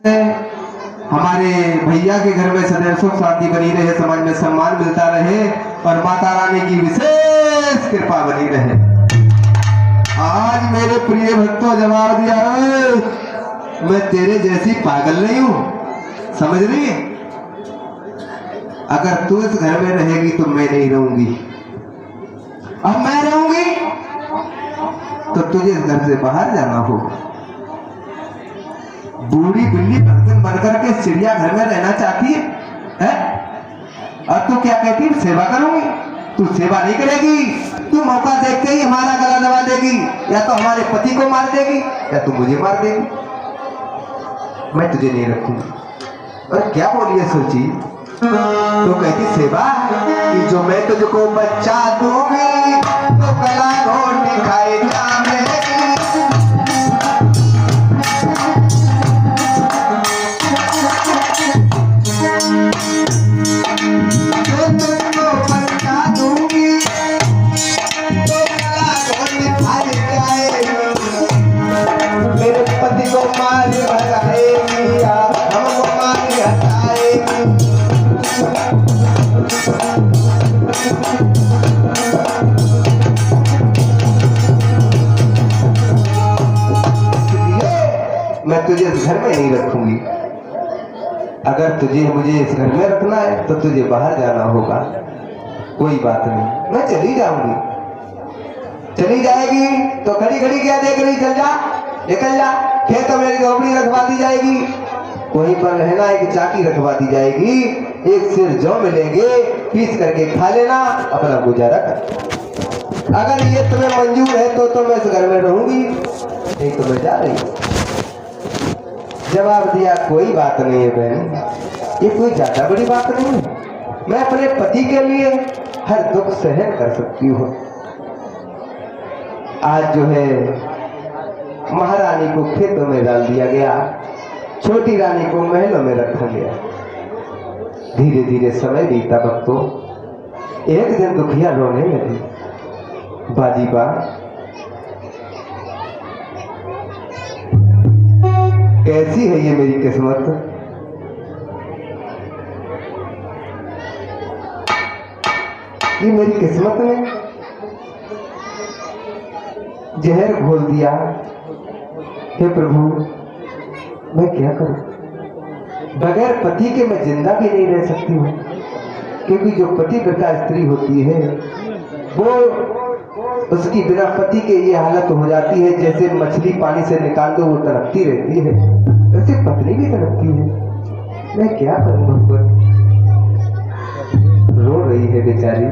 हमारे भैया के घर में सदैव सुख शांति बनी रहे, समाज में सम्मान मिलता रहे और माता रानी की विशेष कृपा बनी रहे। आज मेरे प्रिय भक्तों जवाब दिया, मैं तेरे जैसी पागल नहीं हूं, समझ रही है? अगर तू इस घर में रहेगी तो मैं नहीं रहूंगी, अब मैं रहूंगी तो तुझे इस घर से बाहर जाना होगा। बूढ़ी बिल्ली बर्तन बनकर के चिड़ियाघर में रहना चाहती है? और तू क्या कहती है सेवा करूंगी? तू सेवा नहीं करेगी, तू मौका देखते ही हमारा गला दबा देगी, या तो हमारे पति को मार देगी या तू मुझे मार देगी। मैं तुझे नहीं रखूंगी। और क्या बोली है सोची? तो कहती सेवा कि जो मैं तुझको बच्चा दूंगी तो गला घोट खाए जाएगी। मैं तुझे इस घर में नहीं रखूंगी। अगर तुझे मुझे इस घर में रखना है तो तुझे बाहर जाना होगा। कोई बात नहीं, मैं चली जाऊंगी। चली जाएगी तो खड़ी खड़ी क्या देख रही? चल जा, निकल जा। खेतों में झोपड़ी रखवा दी जाएगी, वहीं पर रहना एक चाकी रखवा दी जाएगी, एक सिर जौ मिलेंगे, पीस करके खा लेना, अपना गुजारा कर। अगर ये तुम्हें मंजूर है तो मैं इस घर में रहूंगी, नहीं तो मैं जा रही हूँ। जवाब दिया कोई बात नहीं है बहन, ये कोई ज्यादा बड़ी बात नहीं है। मैं अपने पति के लिए हर दुख सहन कर सकती हूँ। आज जो है महारानी को खेतों में डाल दिया गया, छोटी रानी को महलों में रखा गया। धीरे धीरे समय बीता भक्तों। एक दिन दुखिया रोने लगी, बाजी बा कैसी है ये मेरी किस्मत। ये मेरी किस्मत में जहर घोल दिया। हे प्रभु, मैं क्या करूं? बगैर पति के मैं जिंदा भी नहीं रह सकती हूँ, क्योंकि जो पतिव्रता स्त्री होती है वो उसकी बिना पति के ये हालत हो जाती है जैसे मछली पानी से निकाल दो वो तड़पती रहती है, वैसे पत्नी भी तड़पती है। मैं क्या करूं भगवान? रो रही है बेचारी।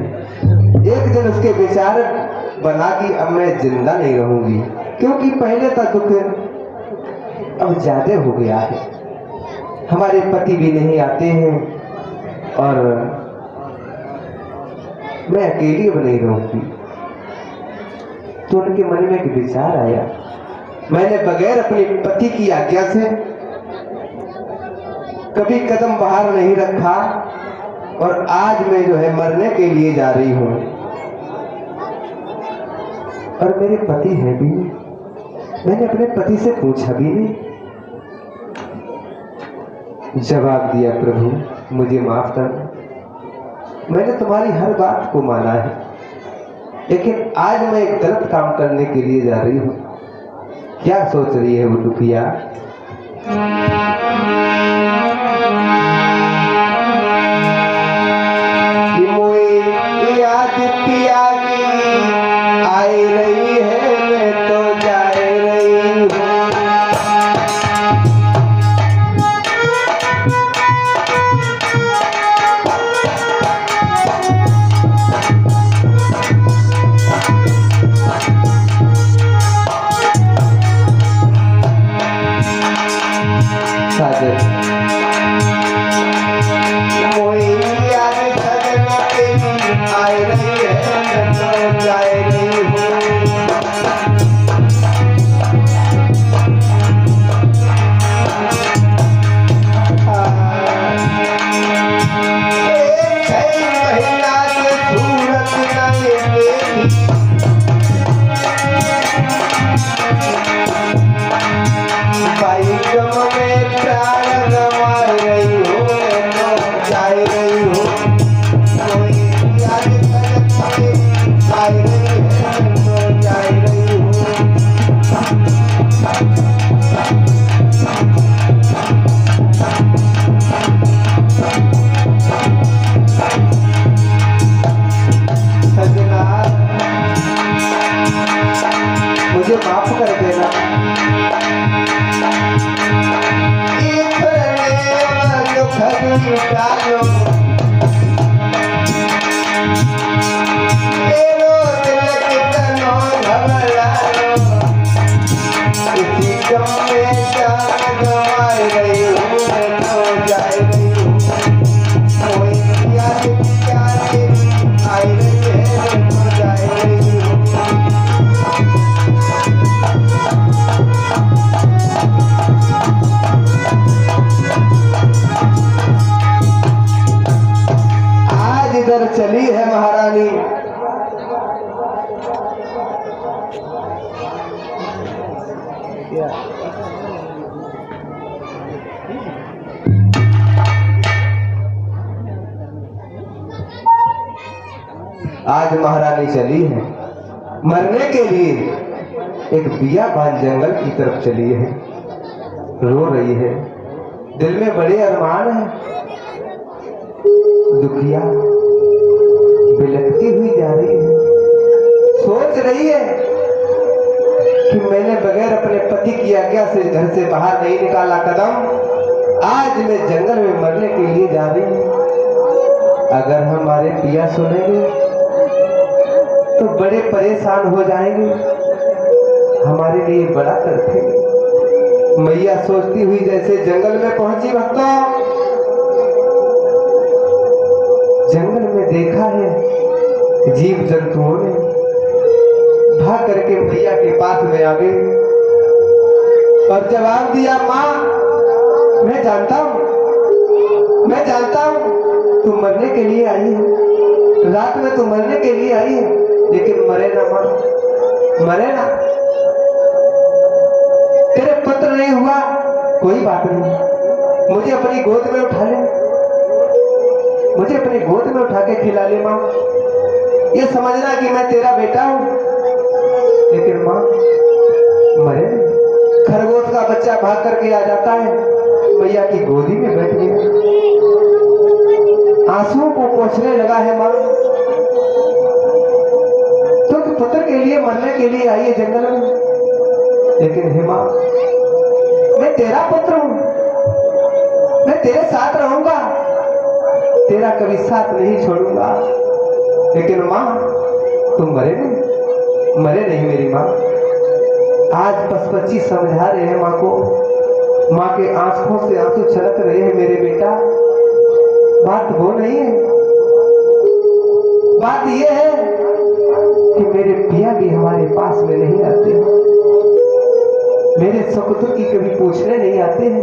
एक दिन उसके विचार बना कि अब मैं जिंदा नहीं रहूंगी, क्योंकि पहले का दुख अब ज्यादा हो गया है। हमारे पति भी नहीं आते हैं और मैं अकेली अब नहीं रहूंगी। तो उनके मन में एक विचार आया, मैंने बगैर अपने पति की आज्ञा से कभी कदम बाहर नहीं रखा और आज मैं जो है मरने के लिए जा रही हूं और मेरे पति है भी। मैंने अपने पति से पूछा भी नहीं। जवाब दिया प्रभु मुझे माफ कर, मैंने तुम्हारी हर बात को माना है, लेकिन आज मैं एक गलत काम करने के लिए जा रही हूँ। क्या सोच रही है वो दुखिया? आई रही है, मैं तो जा रही हूँ। भाई गम में प्राण लो, मेरो दिल कितनो घबरा लो, इसी गम में जान गंवाई रही हूँ मैं तो जाए रही हूँ, कोई प्यारे प्यारे आई रही है मैं तो जाए रही हूँ। आज इधर चली है महारानी, आज महारानी चली है मरने के लिए, एक बियाबान जंगल की तरफ चली है, रो रही है, दिल में बड़े अरमान है, दुखिया बिलखती हुई जा रही है, सोच रही है कि मैंने बगैर अपने पति की आज्ञा से घर से बाहर नहीं निकाला कदम, आज मैं जंगल में मरने के लिए जा रही हूँ। अगर हमारे पिया सुनेंगे तो बड़े परेशान हो जाएंगे, हमारे लिए बड़ा तड़पेंगे। मैया सोचती हुई जैसे जंगल में पहुंची, भक्तों जंगल में देखा है जीव जंतुओं ने, भाग करके मैया के पास में आ गई और जवाब दिया, माँ मैं जानता हूँ तू मरने के लिए आई है, रात में तू मरने के लिए आई है, लेकिन मरे ना माँ, मरे ना, तेरे पुत्र नहीं हुआ कोई बात नहीं, मुझे अपनी गोद में उठा ले, मुझे अपनी गोद में उठा के खिला ले माँ, ये समझना कि मैं तेरा बेटा हूं, लेकिन माँ मरे नहीं। खरगोश का बच्चा भाग करके आ जाता है, मैया की गोदी में बैठ गया, आंसुओं को पोंछने लगा है माँ, तो पुत्र के लिए मरने के लिए आई है जंगल में, लेकिन हे माँ मैं तेरा पुत्र हूं, मैं तेरे साथ रहूंगा, तेरा कभी साथ नहीं छोड़ूंगा, लेकिन माँ तुम मरे नहीं मेरी माँ। आज पशुपक्षी समझा रहे हैं माँ को, माँ के आंखों से आंसू छलक रहे हैं, मेरे बेटा बात वो नहीं है, बात ये है कि मेरे पिया भी हमारे पास में नहीं आते, मेरे सुख दुख की कभी पूछने नहीं आते हैं,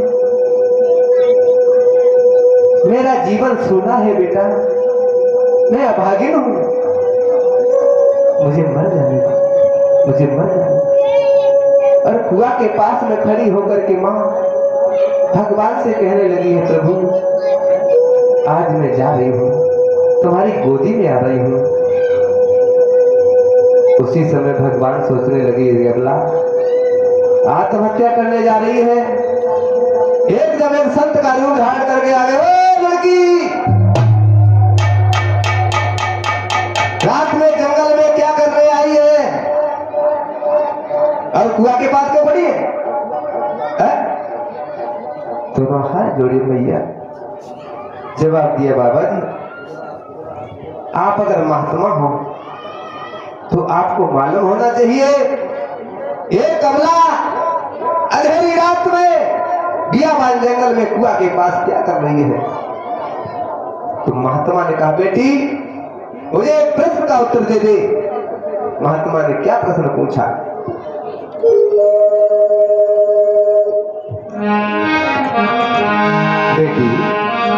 मेरा जीवन सूना है बेटा, मैं अभागिन हूं, मुझे मर जाने दो, मुझे मर जाने दो। और कुआं के पास में खड़ी होकर के माँ भगवान से कहने लगी है, प्रभु आज मैं जा रही हूँ, तुम्हारी गोदी में आ रही हूँ। उसी समय भगवान सोचने लगी, अगला आत्महत्या करने जा रही है, एकदम एक संत का रूप धारण करके आ गए, ओ लड़की रात में जंगल में क्या करने आई है, और कुआं के पास क्यों पड़ी है? दोनों हाथ जोड़ी मैया, जवाब दिया, बाबा जी आप अगर महात्मा हो तो आपको मालूम होना चाहिए, एक कमला अंधेरी रात में बियाबान जंगल में कुआं के पास क्या कर रही है। तो महात्मा ने कहा, बेटी मुझे एक प्रश्न का उत्तर दे दे। महात्मा ने क्या प्रश्न पूछा? बेटी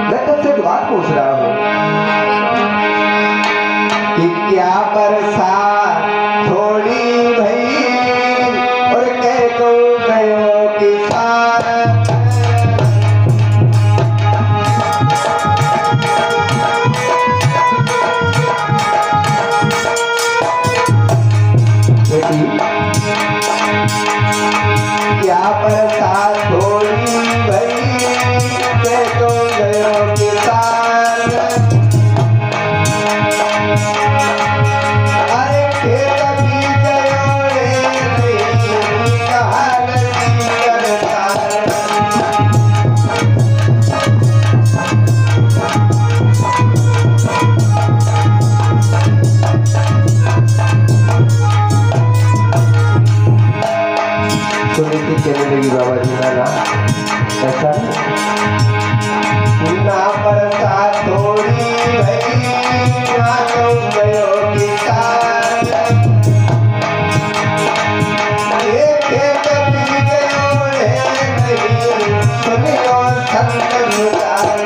मैं तुमसे एक बात पूछ रहा हूं कि क्या बरसात थोड़ी भई और कह तो गयो किसान। बेटी क्या बरसात थोड़ी भई कह तो गयो किसान। अरे ना परसा थोड़ी भई ना तुम गयो किसान एक कभी गयो रे नहीं सुनियो संत जुदान।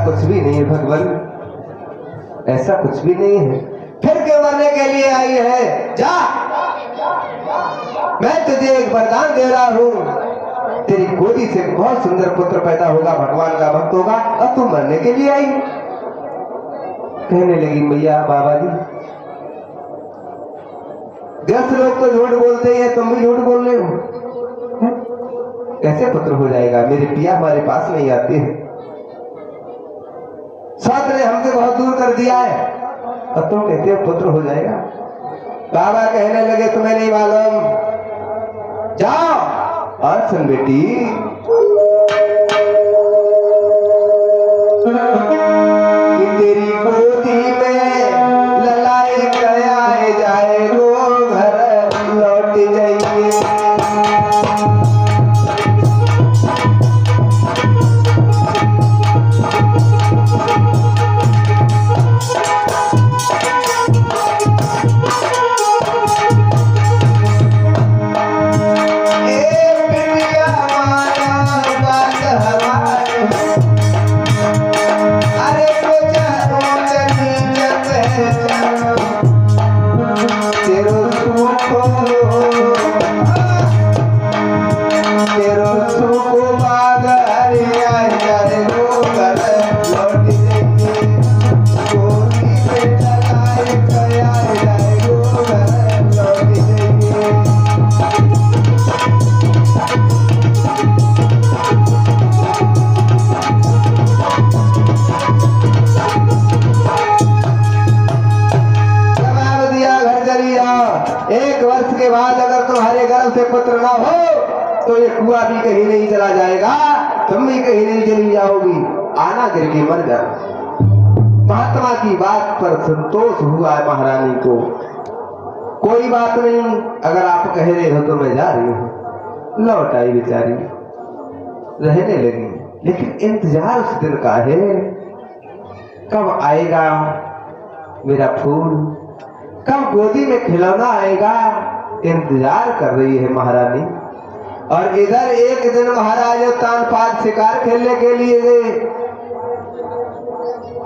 कुछ भी नहीं है भगवान, ऐसा कुछ भी नहीं है। फिर क्यों मरने के लिए आई है? जा, मैं तुझे एक वरदान दे रहा हूं, तेरी गोदी से बहुत सुंदर पुत्र पैदा होगा, भगवान का भक्त होगा, और तू मरने के लिए आई। कहने लगी मैया बाबा जी 10 लोग तो झूठ बोलते हैं, तुम भी झूठ बोल रहे हो, कैसे पुत्र हो जाएगा? मेरे पिया हमारे पास नहीं आते हैं, साथ ने हमसे बहुत दूर कर दिया है, और तुम कहते हो पुत्र हो जाएगा। बाबा कहने लगे तुम्हें नहीं मालूम, जाओ और सुन बेटी, कि तेरी गोदी में ललाई कयाए जाए गो घर लौट जाइए। से पुत्र ना हो तो ये कुआं भी कहीं नहीं चला जाएगा, तुम भी कहीं नहीं चली जाओगी, आना गिर के मर जा। महात्मा की बात पर संतोष हुआ है महारानी को, कोई बात नहीं, अगर आप कह रहे हो तो मैं जा रही हूँ। लौट आई बेचारी, रहने लगी, लेकिन इंतजार उस दिन का है, कब आएगा मेरा फूल, कब गोदी में खिलौना आएगा, इंतजार कर रही है महारानी। और इधर एक दिन महाराज तानपाद शिकार खेलने के लिए गए।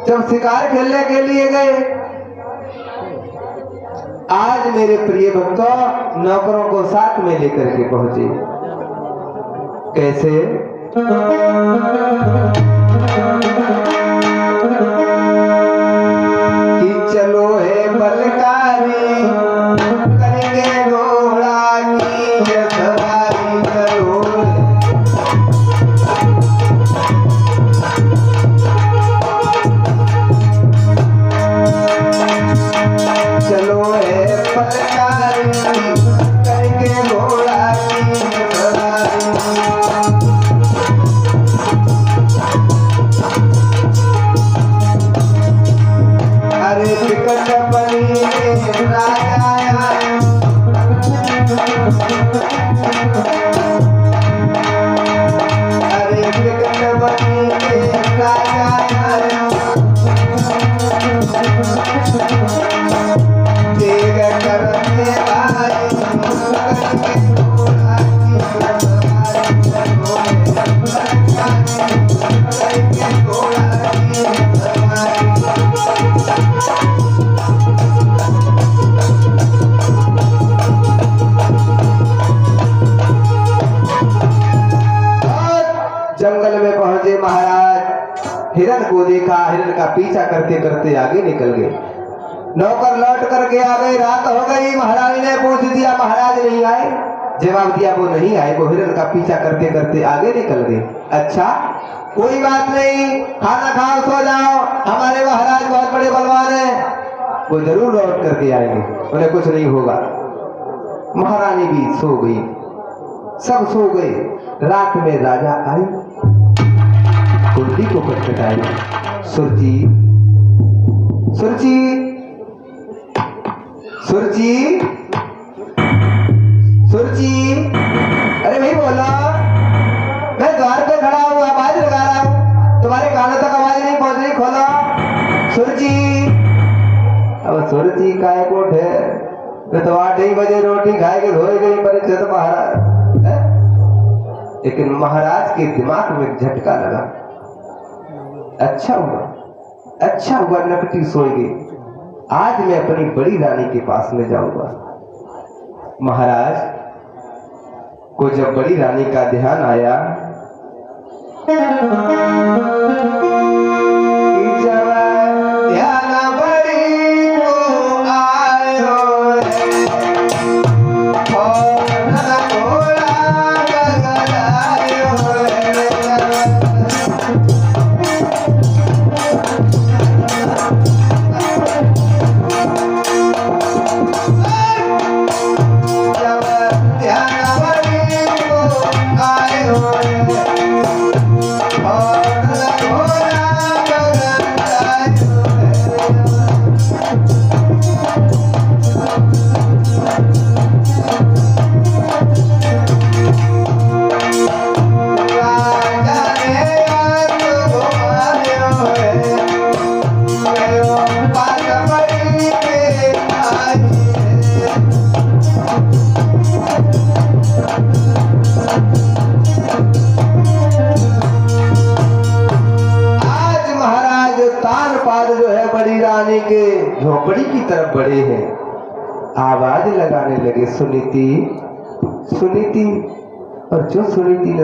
जब शिकार खेलने के लिए गए, आज मेरे प्रिय भक्तों नौकरों को साथ में लेकर के पहुंचे। कैसे? कि चलो है बलकारी करेंगे घोड़ा की सवारी करो, चलो है बलकारी करेंगे घोड़ा की सवारी। अरे टिकट बनी राजा अरे टिकट बनी राजा देख करने आए जंगल में पहुंचे महाराज, हिरण को देखा, हिरण का पीछा करते करते आगे निकल गए। नौकर लौट करके आ गए, रात हो गई। महारानी ने पूछ दिया महाराज नहीं आए, जवाब दिया वो नहीं आए, वो हिरण का पीछा करते करते आगे निकल गए। अच्छा कोई बात नहीं, खाना खाओ सो जाओ, हमारे महाराज बहुत बड़े बलवान हैं, वो जरूर लौट करके आएंगे, उन्हें कुछ नहीं होगा। महारानी भी सो गई, सब सो गए। रात में राजा आई, कुंडी को खटखटाई, सुरजी सुरची, सुरची, सुरची, अरे भाई बोला, मैं द्वार पे खड़ा हूँ, आवाज लगा रहा हूँ, तुम्हारे कानों तक आवाज नहीं पहुंच रही, खोलो। सुरची, अब सुरची काय कोट है, तो 8 ही बजे रोटी खाए के धोए गई परिचित महाराज है? लेकिन महाराज के दिमाग में झटका लगा। अच्छा हुआ नकटी सोई गई, आज मैं अपनी बड़ी रानी के पास में जाऊंगा। महाराज को जब बड़ी रानी का ध्यान आया कि जब ध्यान बड़ी को आयो बड़ी रानी के झोपड़ी की तरफ बढ़े हैं, आवाज लगाने लगे, सुनीति, सुनीति। और जो सुनीति ने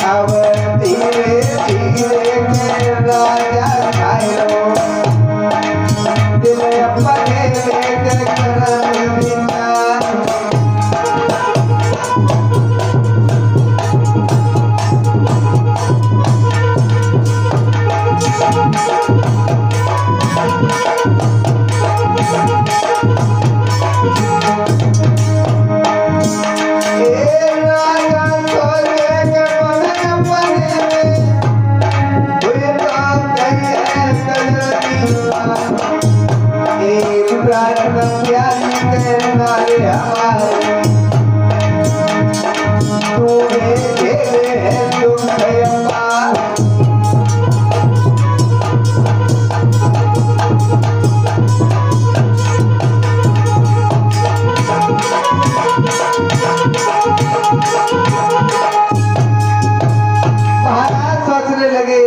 अब धीरे धीरे राजा दिल अपने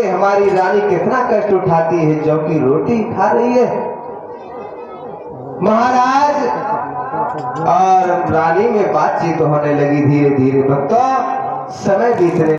हमारी रानी कितना कष्ट उठाती है, जो कि रोटी खा रही है। महाराज और रानी में बातचीत होने लगी धीरे धीरे। भक्तों, समय बीतने